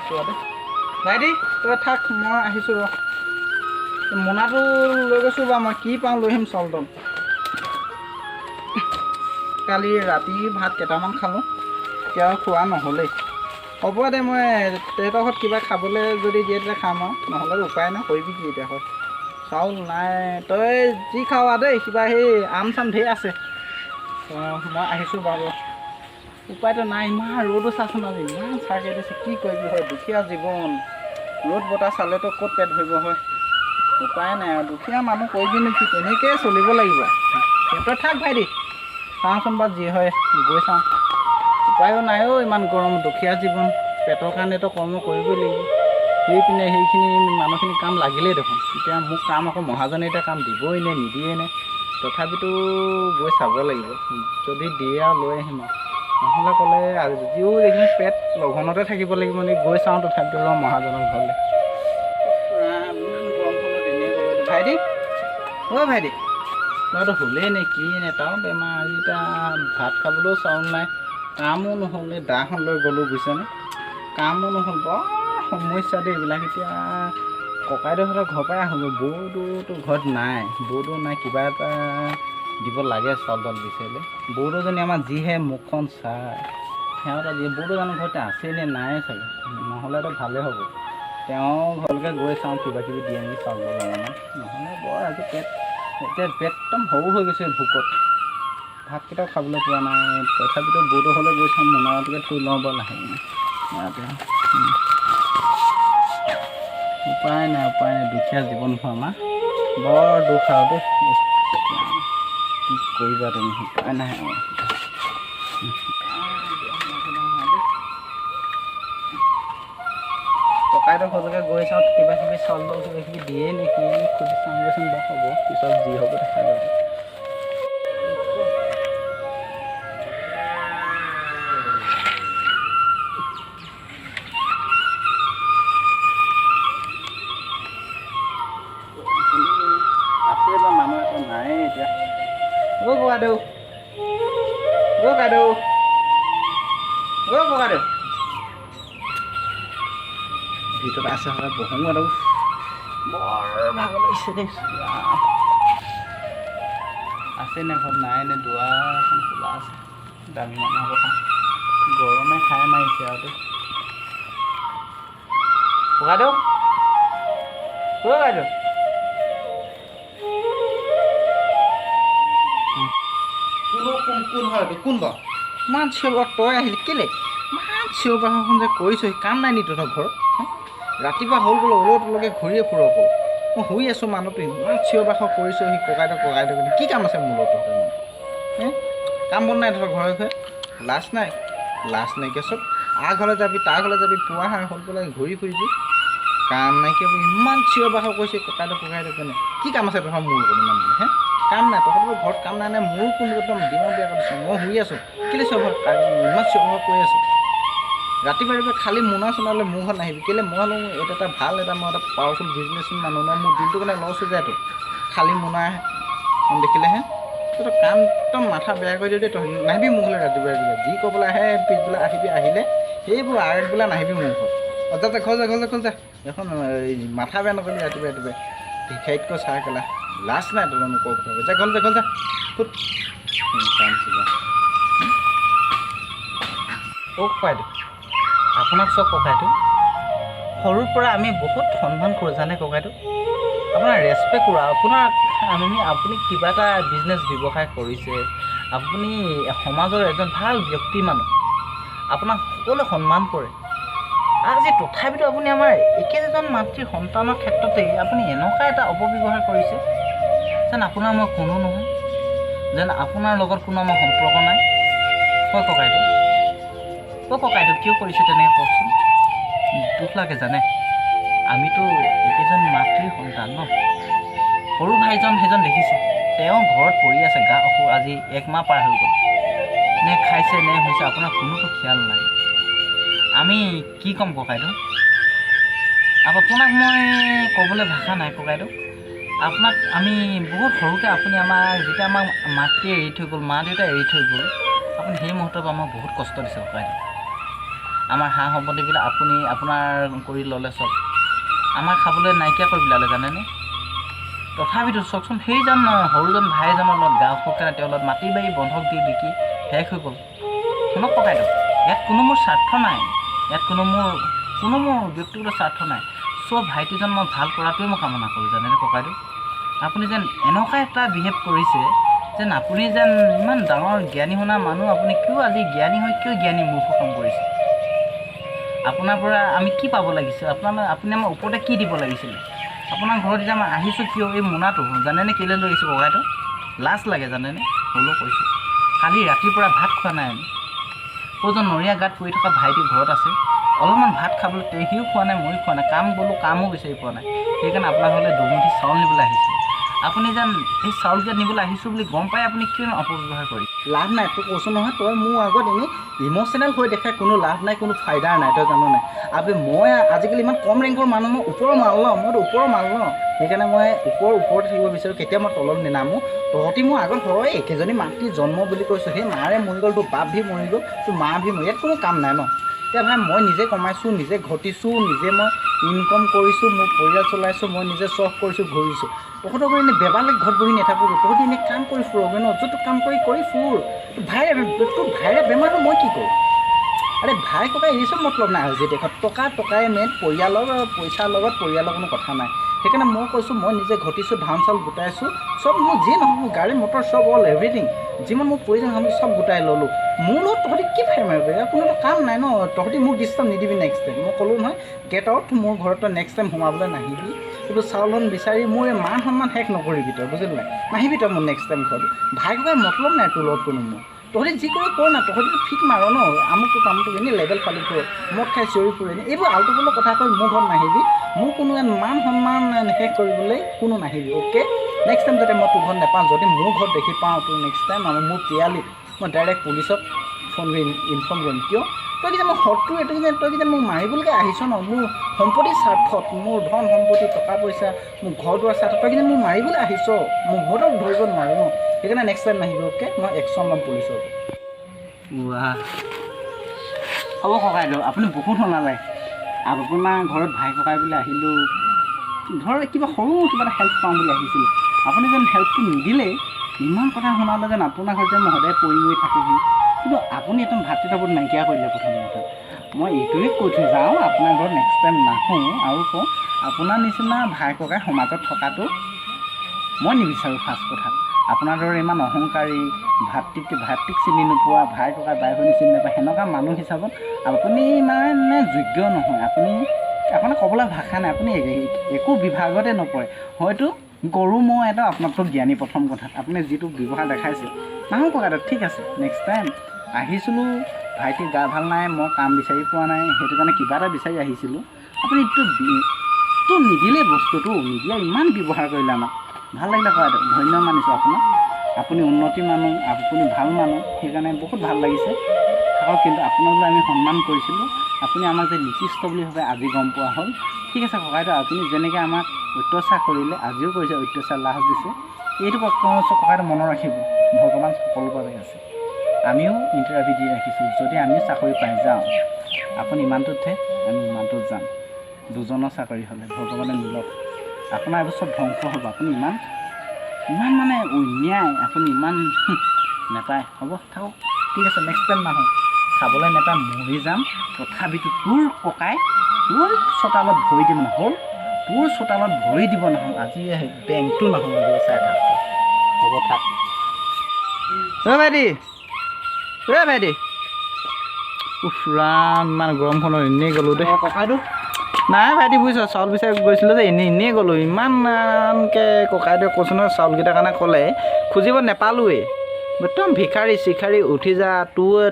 আছোঁ আৰু ভাইটি তই থাক মই আহিছোঁ ৰ মোনাটো লৈ গৈছোঁ বা মই কি পাওঁ লৈ আহিম চাউলটো কালি ৰাতি ভাত কেইটামান খালোঁ এতিয়া খোৱা নহ'লেই হ'ব দে মই তেহেঁতৰ ঘৰত কিবা খাবলৈ যদি দিয়ে তেতিয়া খাম আৰু নহ'লে উপায় নাই কৰিবি কি এতিয়া হয় চাউল নাই তই যি খাৱ দেই কিবা সেই আম চাম ঢেৰ আছে মই আহিছোঁ বাৰু উপায়তো নাই ইমান ৰ'দো চাচোন আজি ইমান চাগে দিছে কি কৰিবি হয় দুখীয়া জীৱন ৰ'দ বতাহ চালেতো ক'ত পেট ধৰিব হয় উপায় নাই আৰু দুখীয়া মানুহ কৰিবি নেকি তেনেকৈয়ে চলিব লাগিব তই থাক ভাইটি চাওঁচোন বা যি হয় গৈ চাওঁ উপায়ো নাইও ইমান গৰম দুখীয়া জীৱন পেটৰ কাৰণেতো কৰ্ম কৰিবই লাগিব শুই পিনে সেইখিনি মানুহখিনি কাম লাগিলেই দেখোন এতিয়া মোক কাম আকৌ মহাজনে এতিয়া কাম দিবই নে নিদিয়ে নে তথাপিতো গৈ চাব লাগিব যদি দিয়ে আৰু লৈ আহিম আৰু নহ'লে ক'লে আজিও এইখিনি পেট লঘোণতে থাকিব লাগিব নেকি গৈ চাওঁ তথাপিতো ৰ মহাজনৰ ঘৰলৈ গৰমখনত এনেই গ'লো ভাইটি অ' ভাইটি তইতো শুলেই নে কি নে তাৰো বেমাৰ আজি এতিয়া ভাত খাবলৈও চাউল নাই কামো নহ'ল এই দাখন লৈ গ'লোঁ বুজিছানে কামো নহ'ল বৰ সমস্যা দেই এইবিলাক এতিয়া ককাইদেউহঁতৰ ঘৰৰ পৰাই আহোঁ বৌটোতো ঘৰত নাই বৌটো নাই কিবা এটা দিব লাগে চাউল তাউল বিচাৰিলে বৌটোজনী আমাৰ যিহে মুখখন চাই সিহঁত আজি বৌটো জানো ঘৰতে আছেই নে নাই চাগে নহ'লেতো ভালেই হ'ব তেওঁ ঘৰলৈকে গৈ চাওঁ কিবা কিবি দিয়ে নেকি চাউল অলপমান নহ'লে বৰ আজি পেট এতিয়া পেট একদম সৰু হৈ গৈছে ভোকত ভাতকেইটাও খাবলৈ পোৱা নাই তথাপিতো বৌটো হ'লে গৈ চাওঁ মোনাটোকে থৈ লওঁ বাৰু লাহে ইয়াতে উপায় নাই দুখীয়া জীৱনবোৰ আমাৰ বৰ দুখ আৰু দেই কি কৰিবা তুমি উপায় নাই আৰু ককাইদেউৰ ঘৰলৈকে গৈ চাওঁ কিবা কিবি চাউল তাউল কিবা কিবি দিয়ে নেকি সুধি চাওঁগৈচোন বাৰু হ'ব পিছত যি হ'ব দেখা যাব আছে বা মানুহ একো নাই এতিয়া অ' ককাইদেউ অ' ককাইদেউ অ' ককাইদেউ ভিতৰত আছে হয় বহোঁ আৰু বৰ ভাগৰ লাগিছে দেই আছে নে ঘৰত নাই নে দুৱাৰ এখন খোলা আছে দামী মানুহৰ কথা গৰমে খাই মাৰিছে আৰু দেই ককাইদেউ অ' ককাইদেউ কোন হয় কোন বাৰু ইমান চিঞৰ তই আহিলি কেলৈ ইমান চিঞৰ বাখৰখন যে কৰিছোঁ কাম নাই নি তহঁতৰ ঘৰত ৰাতিপুৱা হ'ল বোলো ওলকে ঘূৰিয়ে ফুৰ আকৌ মই শুই আছোঁ মানুহটো ইমান চিঞৰ বাখৰ কৰিছোঁ সি ককাইদেউ কি কাম আছে মোৰ লগত তহঁতৰ কাম বন নাই তহঁতৰ ঘৰে ঘৰে লাজ নাইকিয়া চব ঘৰলৈ যাবি তাৰ ঘৰলৈ যাবি পুৱা সাৰ হ'ল পেলাই ঘূৰি ফুৰিবি কাম নাইকিয়া ইমান চিঞৰ বাখৰ কৰিছে ককাইদেউ কেনে কি কাম আছে তহঁতৰ মোৰ লগত ইমান হে কাম নাই তহঁতৰ ঘৰত কাম নাই মোৰ কোনো একদম দিনৰ বেয়া কৰিছোঁ মই শুই আছোঁ কেলৈ চিঞৰ বাখৰ ইমান চিঞৰ বাখৰ কৰি আছোঁ ৰাতিপুৱা খালী মোনা চোনালৈ মোৰ ঘৰত নাহিবি কেলৈ মই হ'লেও এইটো এটা ভাল মই এটা পাৱাৰফুল বিজনেছমেন মানুহ ন মোৰ দিনটো কাৰণে লছ হৈ যায়তো খালী মোনা দেখিলেহে তই কাম একদম মাথা বেয়া কৰি দিওঁ দেই তই নাহিবি মোৰ ঘৰলৈ ৰাতিপুৱা যি ক'বলৈ আহে পিছবেলা আহিলে সেইবোৰ বোলে নাহিবি মোৰ ঘৰত যা ঘৰ যা এখন মাথা বেয়া নকৰিবি ৰাতিপুৱা ভিক্ষাৰীতকৈ চাহ কেলা লাজ নাই তই মোক ক'ব যা ঘৰ যা ফুট ককাইদেউ আপোনাক চব ককাইদেউ সৰুৰ পৰা আমি বহুত সন্মান কৰোঁ জানে ককাইদেউ আপোনাৰ ৰেচপেক্ট কৰোঁ আপুনি কিবা এটা বিজনেছ ব্যৱসায় কৰিছে আপুনি সমাজৰ এজন ভাল ব্যক্তি মানুহ আপোনাক সকলোৱে সন্মান কৰে আজি তথাপিতো আপুনি আমাৰ একেজন মাতৃৰ সন্তানৰ ক্ষেত্ৰতে আপুনি এনেকুৱা এটা অপব্যৱহাৰ কৰিছে যেন আপোনাৰ মই কোনো নহয় যেন আপোনাৰ লগত কোনো আমাৰ সম্পৰ্ক নাই হয় ককাইদেউ কিয় কৰিছে তেনেকৈ কওকচোন দুখ লাগে জানে আমিতো একেজন মাতৃৰ সন্তান ন সৰু ভাইজন সেইজন দেখিছে তেওঁ ঘৰত পৰি আছে গা অসুখ আজি 1 মাহ পাৰ হৈ গ'ল নে খাইছে নে হৈছে আপোনাৰ কোনোতো খিয়াল নাই আমি কি ক'ম ককাইদেউ আপোনাক মই ক'বলৈ ভাষা নাই ককাইদেউ আপোনাক আমি বহুত সৰুতে আপুনি যেতিয়া আমাক মাতৃয়ে এৰি থৈ গ'ল মা দেউতাই এৰি থৈ গ'ল আপুনি সেই মুহূৰ্তৰ পৰা আমাক বহুত কষ্ট দিছে ককাইদেউ আমাৰ হাঁহ সম্পত্তিবিলাক আপুনি আপোনাৰ কৰি ল'লে চব আমাৰ খাবলৈ নাইকিয়া কৰি পেলালে জানেনে তথাপিতো চাওকচোন সেইজন সৰুজন ভাইজনৰ লগত গাঁওখনৰ কাৰণে তেওঁৰ লগত মাটি বাৰী বন্ধক দি বিকি শেষ হৈ গ'ল শুনক ককাইদেউ ইয়াত কোনো মোৰ স্বাৰ্থ নাই ইয়াত কোনো মোৰ ব্যক্তিগত স্বাৰ্থ নাই চব ভাইটিজন মই ভাল কৰাটোৱে মই কামনা কৰোঁ জানেনে ককাইদেউ আপুনি যেন এনেকুৱা এটা বিহেভ কৰিছে যেন আপুনি যেন ইমান ডাঙৰ জ্ঞানী শুনা মানুহ আপুনি কিয় আজি জ্ঞানী হৈ কিয় জ্ঞানী মূৰ্খ কাম কৰিছে আপোনাৰ পৰা আমি কি পাব লাগিছিল আপুনি আমাৰ ওপৰতে কি দিব লাগিছিলে আপোনাৰ ঘৰত এতিয়া মই আহিছোঁ কিয় এই মোনাটো জানেনে কেলৈ লৈ আহিছোঁ ককাইদেউ লাজ লাগে জানেনে হ'লেও কৈছোঁ কালি ৰাতিৰ পৰা ভাত খোৱা নাই আমি ক'জন নৰীয়া গাত পৰি থকা ভাইটি ঘৰত আছে অলপমান ভাত খাবলৈ সিও খোৱা নাই ময়ো খোৱা নাই কাম গ'লোঁ কামো বিচাৰি পোৱা নাই সেইকাৰণে আপোনাৰ ঘৰলৈ দুমুঠি চাউল নিবলৈ আহিছোঁ আপুনি যেন এই চাউলকেইটা নিবলৈ আহিছোঁ বুলি গম পাই আপুনি কিয় অপব্যৱহাৰ কৰি লাভ নাই তোক কৈছোঁ নহয় তই মোৰ আগত এনেই ইম'চনেল হৈ দেখাই কোনো লাভ নাই কোনো ফাইদাৰ নাই তই জানো নাই মই আজিকালি ইমান কম ৰেংকৰ মানুহ মই ওপৰৰ মাল ন মইতো ওপৰৰ মাল ন সেইকাৰণে মই ওপৰতে থাকিব বিচাৰোঁ কেতিয়া মই তলত নেনামো তহঁতি মোৰ আগত হয় একেজনী মাতৃ জন্ম বুলি কৈছোঁ সেই মাৰে মৰি গ'ল তোৰ বাপ ভি মৰি গ'ল তোৰ মা ভি মৰি ইয়াত কোনো কাম নাই ন এতিয়া ভাই মই নিজে কমাইছোঁ নিজে ঘটিছোঁ নিজে মই ইনকম কৰিছোঁ মোৰ পৰিয়াল চলাইছোঁ মই নিজে চখ কৰিছোঁ ঘূৰিছোঁ তহঁতক এনেই বেবালে ঘৰত বহি নাথাকোঁ তহঁতি এনেই কাম কৰি ফুৰগৈ ন য'ত কাম কৰি ফুৰ তোৰ ভাইৰে বেমাৰটো মই কি কৰোঁ আৰে ভাই ককাই এই চব মতলব নাই আজি দেশত টকাই মেইন পৰিয়ালৰ পইচাৰ লগত পৰিয়ালৰ কোনো কথা নাই সেইকাৰণে মই কৈছোঁ মই নিজে ঘটিছোঁ ধান চাউল গোটাইছোঁ চব মোৰ যি নহওক মোৰ গাড়ী মটৰ চব অল এভৰিথিং যিমান মোৰ প্ৰয়োজন হয় চব গোটাই ল'লোঁ মোৰ লগত তহঁতি কি ফাই মাৰিব কোনোতো কাম নাই ন তহঁতি মোক ডিষ্টাৰ্ব নিদিবি নেক্সট টাইম মই ক'লোঁ নহয় গেট আউট মোৰ ঘৰত তই নেক্সট টাইম সোমাবলৈ নাহিবি কিন্তু চাউলখন বিচাৰি মোৰ এই মান সন্মান শেষ নকৰিবি তই বুজিলি নাই নাহিবি তই মোৰ নেক্সট টাইম ঘৰত ভাই ককাই মতলব নাই তোৰ লগত কোনো মোৰ তহঁতি যি কৰি কৰ না তহঁতিটো ফিক মাৰ ন আমুকটো তামুকটো এনেই লেভেল ফালি ফুৰ মদ খাই চিঞৰি ফুৰে এইবোৰ আল্টু পাল্টু কথা কৈ মোৰ ঘৰত নাহিবি মোৰ কোনো মান সন্মান শেষ কৰিবলৈ কোনো নাহিবি অ'কে নেক্সট টাইম যাতে মই তোৰ ঘৰত নাপাওঁ যদি মোৰ ঘৰত দেখি পাওঁ তোৰ নেক্সট টাইম মোৰ পিয়ালিক মই ডাইৰেক্ট পুলিচত ফোন কৰি ইনফৰ্ম কৰিম কিয় তই কি যে মই হতটো এইটো যে তই কি যে মোক মাৰিবলৈকে আহিছ ন মোৰ সম্পত্তিৰ স্বাৰ্থত মোৰ ধন সম্পত্তি টকা পইচা মোৰ ঘৰ দুৱাৰ স্বাৰ্থত তই কিন্তু মোক মাৰিবলৈ আহিছ মইতো ধৰিব নোৱাৰোঁ ন সেইকাৰণে নেক্সট টাইম নাহিব অ'কে মই একশ্যন ল'ম পুলিচৰ হ'ব ককাইদেউ আপুনি বহুত শুনালে আপোনাৰ ঘৰত ভাই ককাই বুলি আহিলোঁ ধৰ কিবা সৰু কিবা এটা হেল্প পাওঁ বুলি আহিছিলোঁ আপুনি যেন হেল্পটো নিদিলে ইমান কথা শুনালে যেন আপোনাৰ ঘৰত যেন মই সদায় পৰি মৰি থাকোঁহি কিন্তু আপুনি একদম ভাতৃত্ববোধ নাইকিয়া কৰিলে প্ৰথম কথা মই এইটোৱে কৈ থৈ যাওঁ আপোনাৰ ঘৰত নেক্সট টাইম নাহোঁ আৰু কওঁ আপোনাৰ নিচিনা ভাই ককাই সমাজত থকাটো মই নিবিচাৰোঁ ফাৰ্ষ্ট কথা আপোনাৰ দৰে ইমান অহংকাৰী ভাতৃক চিনি নোপোৱা ভাই ককাই বাই ভনী চিনি নাপায় সেনেকুৱা মানুহ হিচাপত আপুনি মানে যোগ্য নহয় আপোনাৰ ক'বলৈ ভাষা নাই আপুনি একো বিভাগতে নপৰে হয়তো গৰু ম'হ এটা আপোনাকতো জ্ঞানী প্ৰথম কথা আপুনি যিটো ব্যৱহাৰ দেখাইছে নাহোঁ ককাইদেউ ঠিক আছে নেক্সট টাইম আহিছিলোঁ ভাইটিৰ গা ভাল নাই মই কাম বিচাৰি পোৱা নাই সেইটো কাৰণে কিবা এটা বিচাৰি আহিছিলোঁ আপুনি তো নিদিলে বস্তুটো নিদিয়া ইমান ব্যৱহাৰ কৰিলে আমাক ভাল লাগিলে ককাইদেউ ধন্য মানিছোঁ আপোনাক আপুনি উন্নতি মানুহ আপুনি ভাল মানুহ সেইকাৰণে বহুত ভাল লাগিছে থাকক কিন্তু আপোনালৈ আমি সন্মান কৰিছিলোঁ আপুনি আমাক যে নিকৃষ্ট বুলি ভাবে আজি গম পোৱা হ'ল ঠিক আছে ককাইদেউ আপুনি যেনেকৈ আমাক অত্যাচাৰ কৰিলে আজিও কৰিছে অত্যাচাৰ লাজ দিছে এইটো ককাইদেউ মনত ৰাখিব ভগৱান সকলো বাবে আছে আমিও ইণ্টাৰভিউ দি ৰাখিছোঁ যদি আমিও চাকৰি পাই যাওঁ আপুনি ইমানটোতহে আমি ইমানটোত যাম দুজনৰ চাকৰি হ'লে ভগৱানে মিলক আপোনাৰ এইবোৰ চব ধ্বংস হ'ব আপুনি ইমান মানে অন্যায় আপুনি ইমান নেপায় হ'ব থাকক ঠিক আছে নেক্সট টাইম নাহোঁ খাবলৈ নেপায় মৰি যাম তথাপিতো তোৰ ককাই তোৰ চোতালত ভৰি দিব নহ'ল তোৰ চোতালত ভৰি দিব নহ'ল আজি বেংকটো নহ'ল আজি চাই থাক হ'ব থাক ভাইটি ৰাম ইমান গৰমখনত এনেই গ'লোঁ দেই ককাইদেউ নাই ভাইটি বুজিছ চাউল বিচাৰি গৈছিলোঁ যে এনেই গ'লোঁ ইমানকৈ ককাইদেউ কৈছোঁ নহয় চাউলকেইটাৰ কাৰণে ক'লে খুজিব নাপালোঁৱেই একদম ভিখাৰী চিখাৰী উঠি যা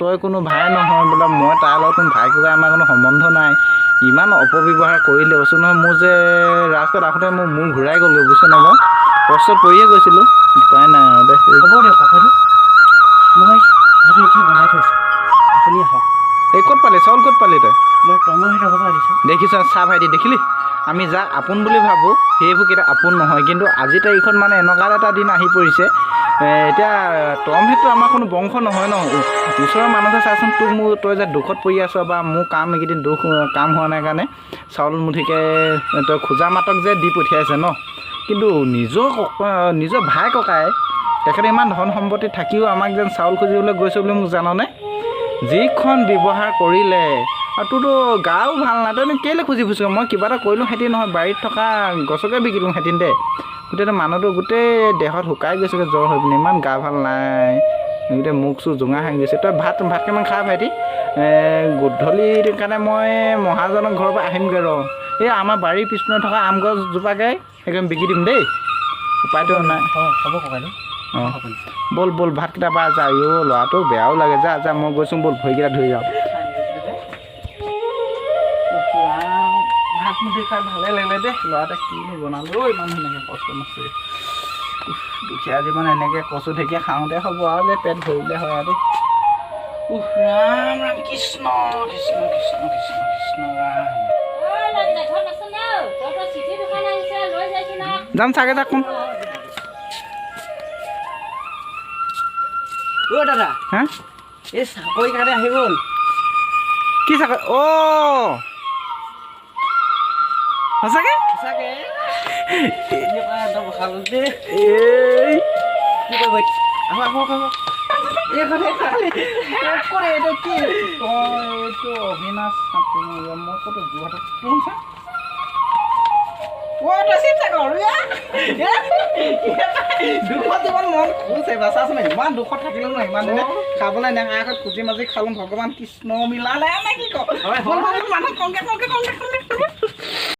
তই কোনো ভাই নহয় বোলে মই তাৰ লগত কোনো ভাই ককাই আমাৰ কোনো সম্বন্ধ নাই ইমান অপব্যৱহাৰ কৰিলে কৈছোঁ নহয় মোৰ যে ৰাস্তাত আহোঁতে মোৰ মূৰ ঘূৰাই গ'লোঁ বুজিছ নাই মই কষ্টত পৰিয়ে গৈছিলোঁ উপায় নাই আৰু দে হ'ব দিয়ক ককাইদেউ মই ভাবি উঠি বনাই থৈছোঁ আপুনি আহক এই ক'ত পালি চাউল ক'ত পালি তই মই তমহিত হ'ব পাৰিছোঁ দেখিছ চাহ ভাইটি দেখিলি আমি যাক আপোন বুলি ভাবোঁ সেইবোৰ কেতিয়া আপোন নহয়। কিন্তু আজিৰ তাৰিখত মানে এনেকুৱা এটা দিন আহি পৰিছে, এতিয়া তমহেতো আমাৰ কোনো বংশ নহয় ন। ওচৰৰ মানুহে চাচোন, তই যে দুখত পৰি আছ বা মোৰ কাম এইকেইদিন কাম হোৱা নাই কাৰণে চাউল মুঠিকে তই খোজা মাতক যে দি পঠিয়াইছে ন। কিন্তু নিজৰ ভাই ককাই তেখেতে ইমান ধন সম্পত্তি থাকিও আমাক যেন চাউল খুজিবলৈ গৈছে বুলি মোক জাননে? যিখন ব্যৱহাৰ কৰিলে, আৰু তোৰতো গাও ভাল নাই, তইনো কেলৈ খুজি ফুৰিছ? মই কিবা এটা কৰিলোঁ হেঁতেন নহয়, বাৰীত থকা গছকে বিকিলোঁ হেঁতেন দে। গোটেইটো মানুহটো গোটেই দেহত শুকাই গৈছেগৈ জ্বৰ হৈ পিনে, ইমান গা ভাল নাই, গোটেই মুখ চুখ জোঙা হৈ গৈছে। তই ভাত কেইটামান খা ভাইটি, গধূলিৰ কাৰণে মই মহাজনৰ ঘৰৰ পৰা আহিমগৈ ৰ। এই আমাৰ বাৰীৰ পিছপিনে থকা আম গছজোপাকে সেইকাৰণে বিকি দিম দেই, উপায়টো নাই। হ'ব ককাইদেউ। অঁ ব'ল ভাতকেইটা বা যা। ল'ৰাটো বেয়াও লাগে, যা মই গৈছোঁ, ব'ল ভৰিকেইটা ধুই যাওঁ। ভাত মুঠি খাই ভালে লাগিলে দেই। ল'ৰা এটা কিনো বনালোঁ ইমান ধুনীয়াকৈ কষ্ট নকৰি। দুখীয়া জীৱন এনেকৈ কচু ঢেকীয়া খাওঁতে হ'ব আৰু যে পেট ভৰিলে হয় আৰু দেই। ৰাম ৰাম কৃষ্ণ কৃষ্ণ কৃষ্ণ কৃষ্ণ কৃষ্ণ ৰাম। যাম চাগে যাক কোন। অ' দাদা, হা এই চাকৰি কাৰণে আহি গ'ল। কি চাকৰি? অ' সঁচাকে সঁচাকে একদম খালোঁ দেই। এই কি কৰিব আহক এইটো কি এইটো অবিনাশ মই ক'তো যোৰহাটত দুখত যিমান মন খুচ এইবাৰ চাচোন, ইমান দুখত থাকিলোঁ ন, ইমান দিনে খাবলৈ নেঙা আগত খুজি মাজি খালোঁ, ভগৱান কৃষ্ণ মিলালে নে কি কওঁ মানুহ কওঁগে